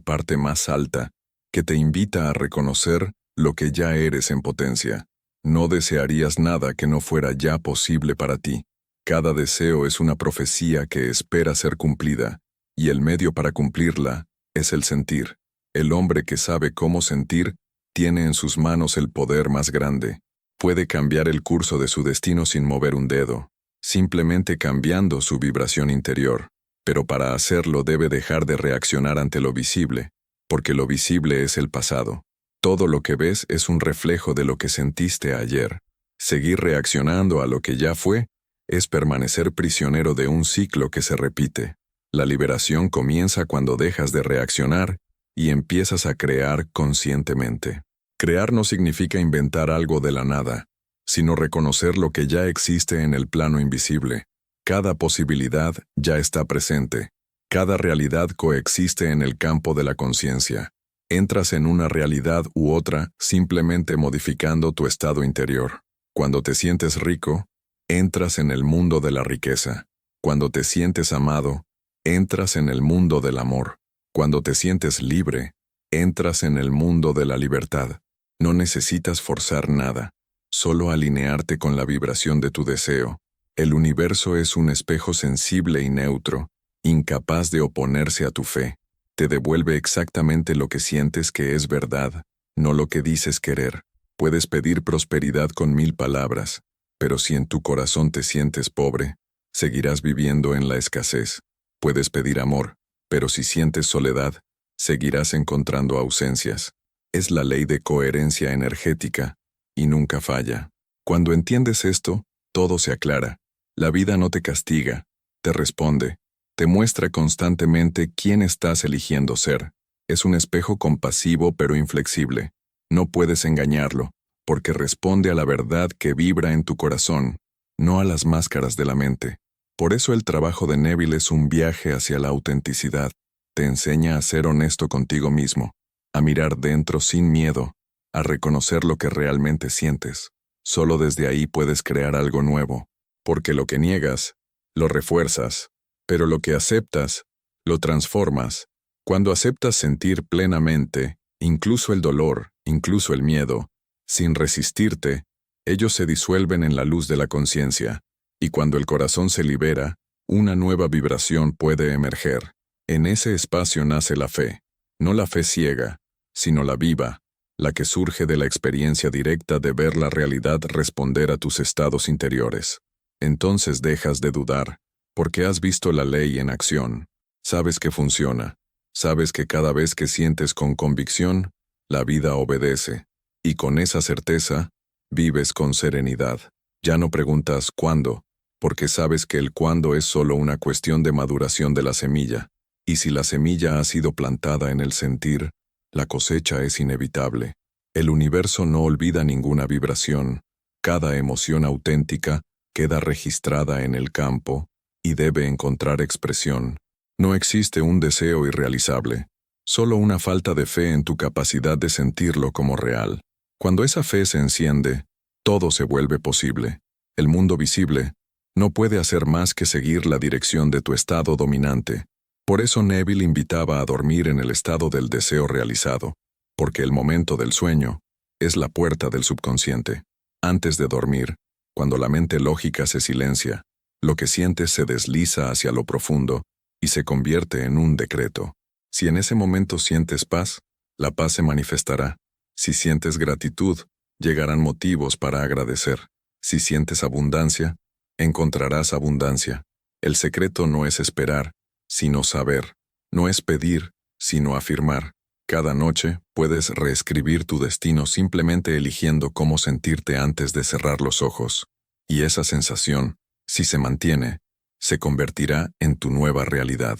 parte más alta, que te invita a reconocer lo que ya eres en potencia. No desearías nada que no fuera ya posible para ti. Cada deseo es una profecía que espera ser cumplida, y el medio para cumplirla es el sentir. El hombre que sabe cómo sentir tiene en sus manos el poder más grande. Puede cambiar el curso de su destino sin mover un dedo, simplemente cambiando su vibración interior. pero para hacerlo debe dejar de reaccionar ante lo visible, porque lo visible es el pasado. Todo lo que ves es un reflejo de lo que sentiste ayer. Seguir reaccionando a lo que ya fue es permanecer prisionero de un ciclo que se repite. La liberación comienza cuando dejas de reaccionar y empiezas a crear conscientemente. Crear no significa inventar algo de la nada, sino reconocer lo que ya existe en el plano invisible. Cada posibilidad ya está presente. Cada realidad coexiste en el campo de la conciencia. Entras en una realidad u otra simplemente modificando tu estado interior. Cuando te sientes rico, entras en el mundo de la riqueza. Cuando te sientes amado, entras en el mundo del amor. Cuando te sientes libre, entras en el mundo de la libertad. No necesitas forzar nada, solo alinearte con la vibración de tu deseo. El universo es un espejo sensible y neutro, incapaz de oponerse a tu fe. Te devuelve exactamente lo que sientes que es verdad, no lo que dices querer. Puedes pedir prosperidad con 1000 palabras, pero si en tu corazón te sientes pobre, seguirás viviendo en la escasez. Puedes pedir amor, pero si sientes soledad, seguirás encontrando ausencias. Es la ley de coherencia energética, y nunca falla. Cuando entiendes esto, todo se aclara. La vida no te castiga, te responde, te muestra constantemente quién estás eligiendo ser. Es un espejo compasivo pero inflexible. No puedes engañarlo, porque responde a la verdad que vibra en tu corazón, no a las máscaras de la mente. Por eso el trabajo de Neville es un viaje hacia la autenticidad. Te enseña a ser honesto contigo mismo, a mirar dentro sin miedo, a reconocer lo que realmente sientes. Solo desde ahí puedes crear algo nuevo, porque lo que niegas, lo refuerzas, pero lo que aceptas, lo transformas. Cuando aceptas sentir plenamente, incluso el dolor, incluso el miedo, sin resistirte, ellos se disuelven en la luz de la conciencia, y cuando el corazón se libera, una nueva vibración puede emerger. En ese espacio nace la fe, no la fe ciega, sino la viva, la que surge de la experiencia directa de ver la realidad responder a tus estados interiores. Entonces dejas de dudar, porque has visto la ley en acción. Sabes que funciona. Sabes que cada vez que sientes con convicción, la vida obedece. Y con esa certeza, vives con serenidad. Ya no preguntas ¿cuándo?, porque sabes que el cuándo es solo una cuestión de maduración de la semilla. Y si la semilla ha sido plantada en el sentir, la cosecha es inevitable. El universo no olvida ninguna vibración. Cada emoción auténtica queda registrada en el campo y debe encontrar expresión. No existe un deseo irrealizable, solo una falta de fe en tu capacidad de sentirlo como real. Cuando esa fe se enciende, todo se vuelve posible. El mundo visible no puede hacer más que seguir la dirección de tu estado dominante. Por eso Neville invitaba a dormir en el estado del deseo realizado, porque el momento del sueño es la puerta del subconsciente. Antes de dormir, cuando la mente lógica se silencia, lo que sientes se desliza hacia lo profundo y se convierte en un decreto. Si en ese momento sientes paz, la paz se manifestará. Si sientes gratitud, llegarán motivos para agradecer. Si sientes abundancia, encontrarás abundancia. El secreto no es esperar, sino saber. No es pedir, sino afirmar. Cada noche puedes reescribir tu destino simplemente eligiendo cómo sentirte antes de cerrar los ojos. Y esa sensación, si se mantiene, se convertirá en tu nueva realidad.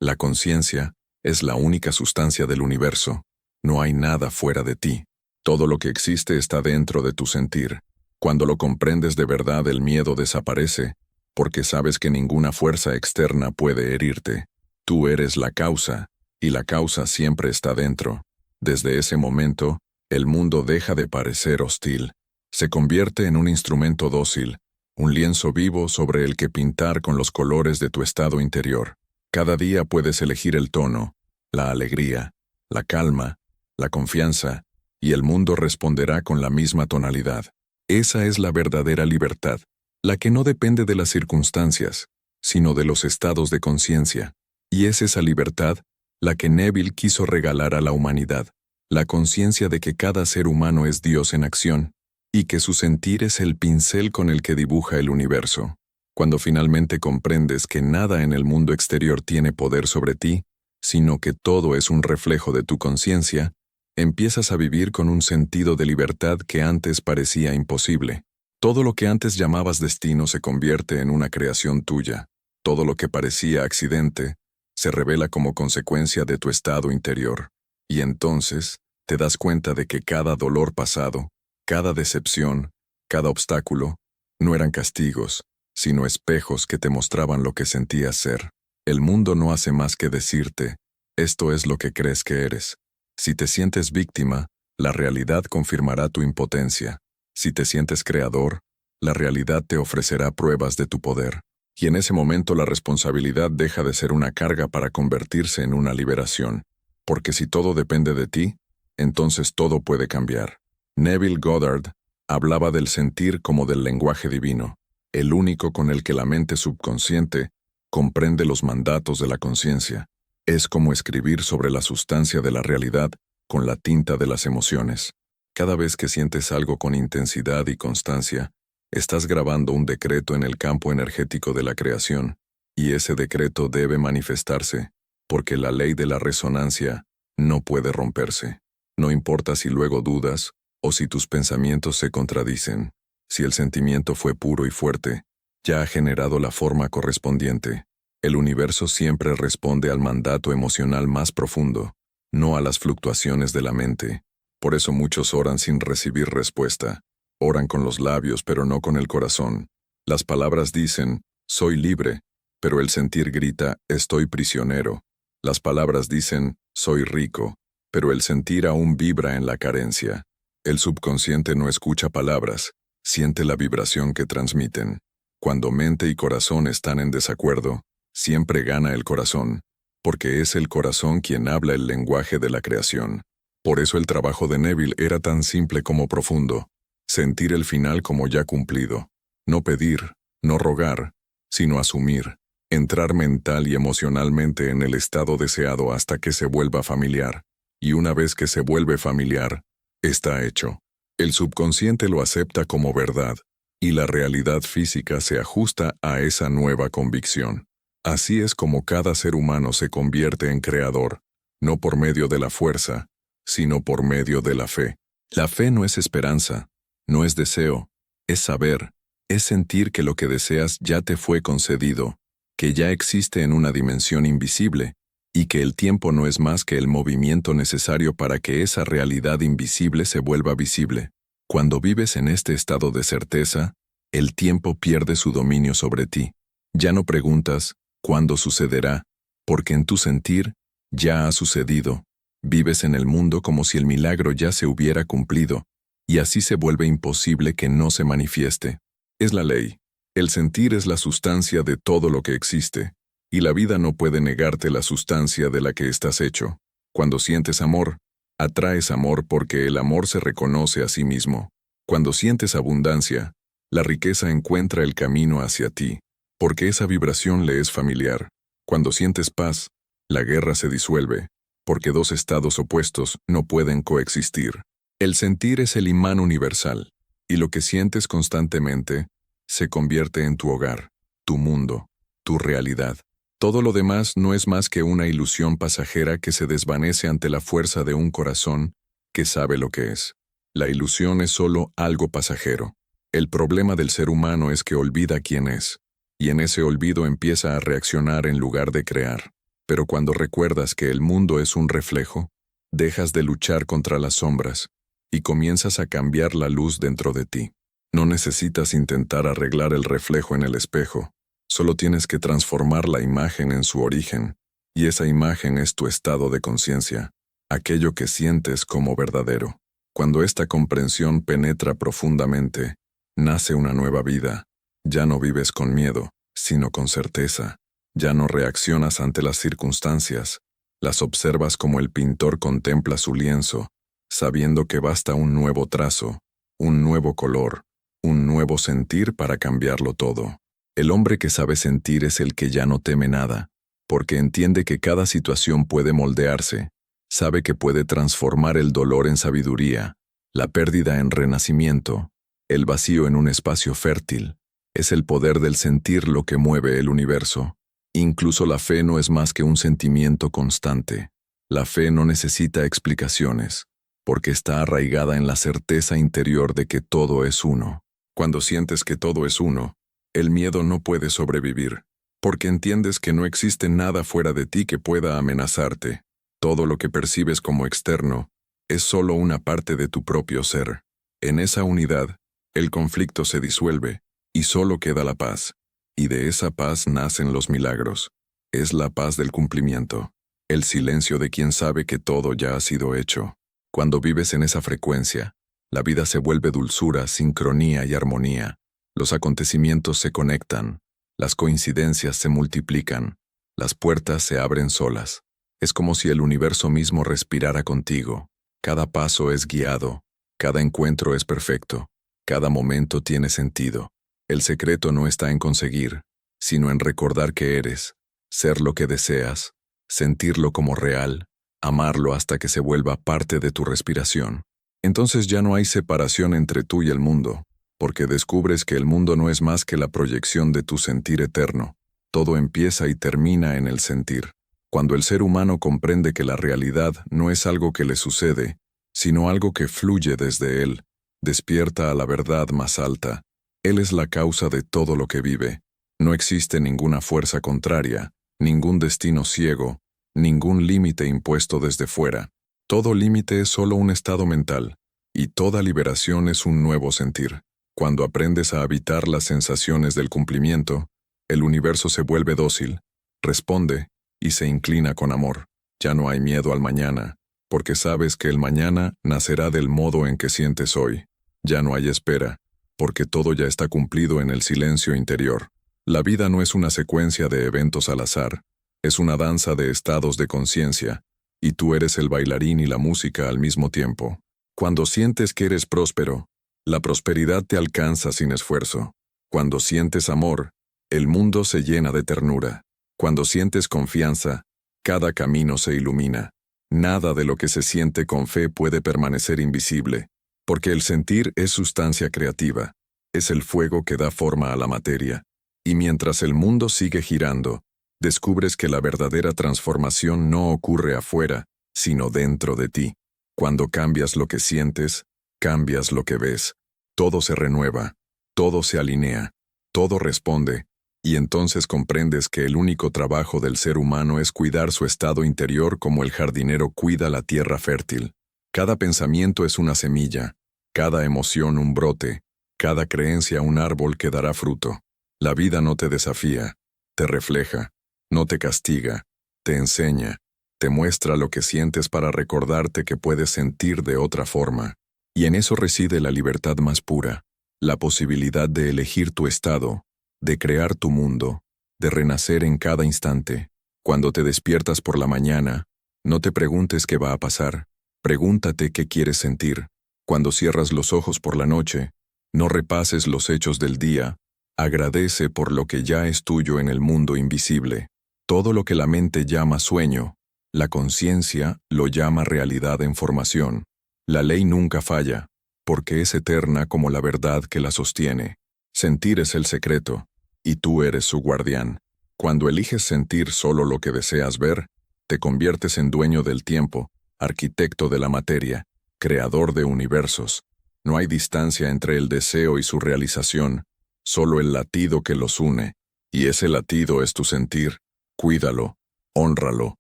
La conciencia es la única sustancia del universo. No hay nada fuera de ti. Todo lo que existe está dentro de tu sentir. Cuando lo comprendes de verdad, el miedo desaparece, porque sabes que ninguna fuerza externa puede herirte. Tú eres la causa, y la causa siempre está dentro. Desde ese momento, el mundo deja de parecer hostil. Se convierte en un instrumento dócil, un lienzo vivo sobre el que pintar con los colores de tu estado interior. Cada día puedes elegir el tono, la alegría, la calma, la confianza, y el mundo responderá con la misma tonalidad. Esa es la verdadera libertad, la que no depende de las circunstancias, sino de los estados de conciencia. Y es esa libertad la que Neville quiso regalar a la humanidad, la conciencia de que cada ser humano es Dios en acción, y que su sentir es el pincel con el que dibuja el universo. Cuando finalmente comprendes que nada en el mundo exterior tiene poder sobre ti, sino que todo es un reflejo de tu conciencia, empiezas a vivir con un sentido de libertad que antes parecía imposible. Todo lo que antes llamabas destino se convierte en una creación tuya. Todo lo que parecía accidente se revela como consecuencia de tu estado interior. Y entonces te das cuenta de que cada dolor pasado, cada decepción, cada obstáculo, no eran castigos, sino espejos que te mostraban lo que sentías ser. El mundo no hace más que decirte, esto es lo que crees que eres. Si te sientes víctima, la realidad confirmará tu impotencia. Si te sientes creador, la realidad te ofrecerá pruebas de tu poder. Y en ese momento la responsabilidad deja de ser una carga para convertirse en una liberación. Porque si todo depende de ti, entonces todo puede cambiar. Neville Goddard hablaba del sentir como del lenguaje divino, el único con el que la mente subconsciente comprende los mandatos de la conciencia. Es como escribir sobre la sustancia de la realidad con la tinta de las emociones. Cada vez que sientes algo con intensidad y constancia, estás grabando un decreto en el campo energético de la creación, y ese decreto debe manifestarse, porque la ley de la resonancia no puede romperse. No importa si luego dudas o si tus pensamientos se contradicen. Si el sentimiento fue puro y fuerte, ya ha generado la forma correspondiente. El universo siempre responde al mandato emocional más profundo, no a las fluctuaciones de la mente. Por eso muchos oran sin recibir respuesta. Oran con los labios pero no con el corazón. Las palabras dicen, soy libre, pero el sentir grita, estoy prisionero. Las palabras dicen, soy rico, pero el sentir aún vibra en la carencia. El subconsciente no escucha palabras, siente la vibración que transmiten. Cuando mente y corazón están en desacuerdo, siempre gana el corazón, porque es el corazón quien habla el lenguaje de la creación. Por eso el trabajo de Neville era tan simple como profundo. Sentir el final como ya cumplido. No pedir, no rogar, sino asumir. Entrar mental y emocionalmente en el estado deseado hasta que se vuelva familiar. Y una vez que se vuelve familiar, está hecho. El subconsciente lo acepta como verdad, y la realidad física se ajusta a esa nueva convicción. Así es como cada ser humano se convierte en creador, no por medio de la fuerza, sino por medio de la fe. La fe no es esperanza, no es deseo, es saber, es sentir que lo que deseas ya te fue concedido, que ya existe en una dimensión invisible, y que el tiempo no es más que el movimiento necesario para que esa realidad invisible se vuelva visible. Cuando vives en este estado de certeza, el tiempo pierde su dominio sobre ti. Ya no preguntas, ¿cuándo sucederá? Porque en tu sentir, ya ha sucedido. Vives en el mundo como si el milagro ya se hubiera cumplido, y así se vuelve imposible que no se manifieste. Es la ley. El sentir es la sustancia de todo lo que existe, y la vida no puede negarte la sustancia de la que estás hecho. Cuando sientes amor, atraes amor porque el amor se reconoce a sí mismo. Cuando sientes abundancia, la riqueza encuentra el camino hacia ti, porque esa vibración le es familiar. Cuando sientes paz, la guerra se disuelve, porque dos estados opuestos no pueden coexistir. El sentir es el imán universal, y lo que sientes constantemente se convierte en tu hogar, tu mundo, tu realidad. Todo lo demás no es más que una ilusión pasajera que se desvanece ante la fuerza de un corazón que sabe lo que es. La ilusión es solo algo pasajero. El problema del ser humano es que olvida quién es, y en ese olvido empieza a reaccionar en lugar de crear. Pero cuando recuerdas que el mundo es un reflejo, dejas de luchar contra las sombras y comienzas a cambiar la luz dentro de ti. No necesitas intentar arreglar el reflejo en el espejo, solo tienes que transformar la imagen en su origen, y esa imagen es tu estado de conciencia, aquello que sientes como verdadero. Cuando esta comprensión penetra profundamente, nace una nueva vida. Ya no vives con miedo, sino con certeza. Ya no reaccionas ante las circunstancias, las observas como el pintor contempla su lienzo, sabiendo que basta un nuevo trazo, un nuevo color, un nuevo sentir para cambiarlo todo. El hombre que sabe sentir es el que ya no teme nada, porque entiende que cada situación puede moldearse, sabe que puede transformar el dolor en sabiduría, la pérdida en renacimiento, el vacío en un espacio fértil, Es el poder del sentir lo que mueve el universo. Incluso la fe no es más que un sentimiento constante. La fe no necesita explicaciones, porque está arraigada en la certeza interior de que todo es uno. Cuando sientes que todo es uno, el miedo no puede sobrevivir, porque entiendes que no existe nada fuera de ti que pueda amenazarte. Todo lo que percibes como externo es solo una parte de tu propio ser. En esa unidad, el conflicto se disuelve y solo queda la paz. Y de esa paz nacen los milagros. Es la paz del cumplimiento, el silencio de quien sabe que todo ya ha sido hecho. Cuando vives en esa frecuencia, la vida se vuelve dulzura, sincronía y armonía. Los acontecimientos se conectan, las coincidencias se multiplican, las puertas se abren solas. Es como si el universo mismo respirara contigo. Cada paso es guiado, cada encuentro es perfecto, cada momento tiene sentido. El secreto no está en conseguir, sino en recordar que eres, ser lo que deseas, sentirlo como real, amarlo hasta que se vuelva parte de tu respiración. Entonces ya no hay separación entre tú y el mundo, porque descubres que el mundo no es más que la proyección de tu sentir eterno. Todo empieza y termina en el sentir. Cuando el ser humano comprende que la realidad no es algo que le sucede, sino algo que fluye desde él, despierta a la verdad más alta. Él es la causa de todo lo que vive. No existe ninguna fuerza contraria, ningún destino ciego, ningún límite impuesto desde fuera. Todo límite es solo un estado mental, y toda liberación es un nuevo sentir. Cuando aprendes a habitar las sensaciones del cumplimiento, el universo se vuelve dócil, responde y se inclina con amor. Ya no hay miedo al mañana, porque sabes que el mañana nacerá del modo en que sientes hoy. Ya no hay espera, porque todo ya está cumplido en el silencio interior. La vida no es una secuencia de eventos al azar, es una danza de estados de conciencia, y tú eres el bailarín y la música al mismo tiempo. Cuando sientes que eres próspero, la prosperidad te alcanza sin esfuerzo. Cuando sientes amor, el mundo se llena de ternura. Cuando sientes confianza, cada camino se ilumina. Nada de lo que se siente con fe puede permanecer invisible, porque el sentir es sustancia creativa, es el fuego que da forma a la materia, y mientras el mundo sigue girando, descubres que la verdadera transformación no ocurre afuera, sino dentro de ti. Cuando cambias lo que sientes, cambias lo que ves. Todo se renueva, todo se alinea, todo responde, y entonces comprendes que el único trabajo del ser humano es cuidar su estado interior como el jardinero cuida la tierra fértil. Cada pensamiento es una semilla, cada emoción un brote, cada creencia un árbol que dará fruto. La vida no te desafía, te refleja, no te castiga, te enseña, te muestra lo que sientes para recordarte que puedes sentir de otra forma. Y en eso reside la libertad más pura, la posibilidad de elegir tu estado, de crear tu mundo, de renacer en cada instante. Cuando te despiertas por la mañana, no te preguntes qué va a pasar, pregúntate qué quieres sentir. Cuando cierras los ojos por la noche, no repases los hechos del día, agradece por lo que ya es tuyo en el mundo invisible. Todo lo que la mente llama sueño, la conciencia lo llama realidad en formación. La ley nunca falla, porque es eterna como la verdad que la sostiene. Sentir es el secreto, y tú eres su guardián. Cuando eliges sentir solo lo que deseas ver, te conviertes en dueño del tiempo, arquitecto de la materia, creador de universos. No hay distancia entre el deseo y su realización, solo el latido que los une, y ese latido es tu sentir. Cuídalo, hónralo,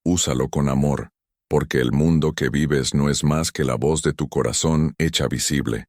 úsalo con amor, porque el mundo que vives no es más que la voz de tu corazón hecha visible.